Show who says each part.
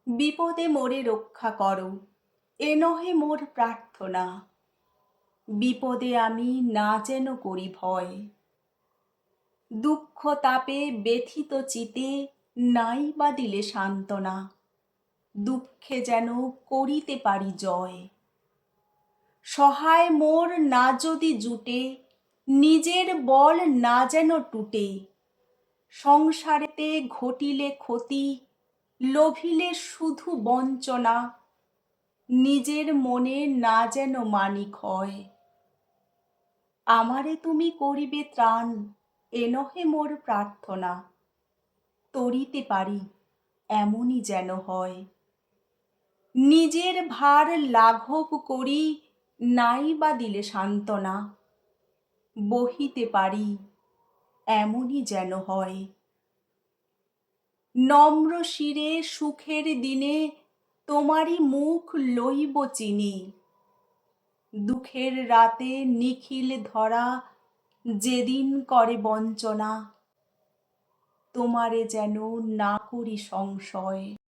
Speaker 1: বিপদে মোরে রক্ষা করো, এ নহে মোর প্রার্থনা। বিপদে আমি না যেন করি ভয়, দুঃখ তাপে ব্যথিত চিতে নাই বা দিলে সান্ত্বনা। দুঃখে যেন করিতে পারি জয়। সহায় মোর না যদি জুটে, নিজের বল না যেন টুটে। সংসারেতে ঘটিলে ক্ষতি, লোভিলে শুধু বঞ্চনা। নিজের মনে না যেন মানি ক্ষয়। আমারে তুমি করিবে ত্রাণ, এ নহে মোর প্রার্থনা। তরিতে পারি এমনই যেন হয়। নিজের ভার লাঘব করি নাই বা দিলে সান্ত্বনা। বহিতে পারি এমনই যেন হয়। নম্র শিরে সুখের দিনে তোমারই মুখ লইব চিনি। দুঃখের রাতে নিখিল ধরা যেদিন করে বঞ্চনা। তোমারে যেন না করি সংশয়।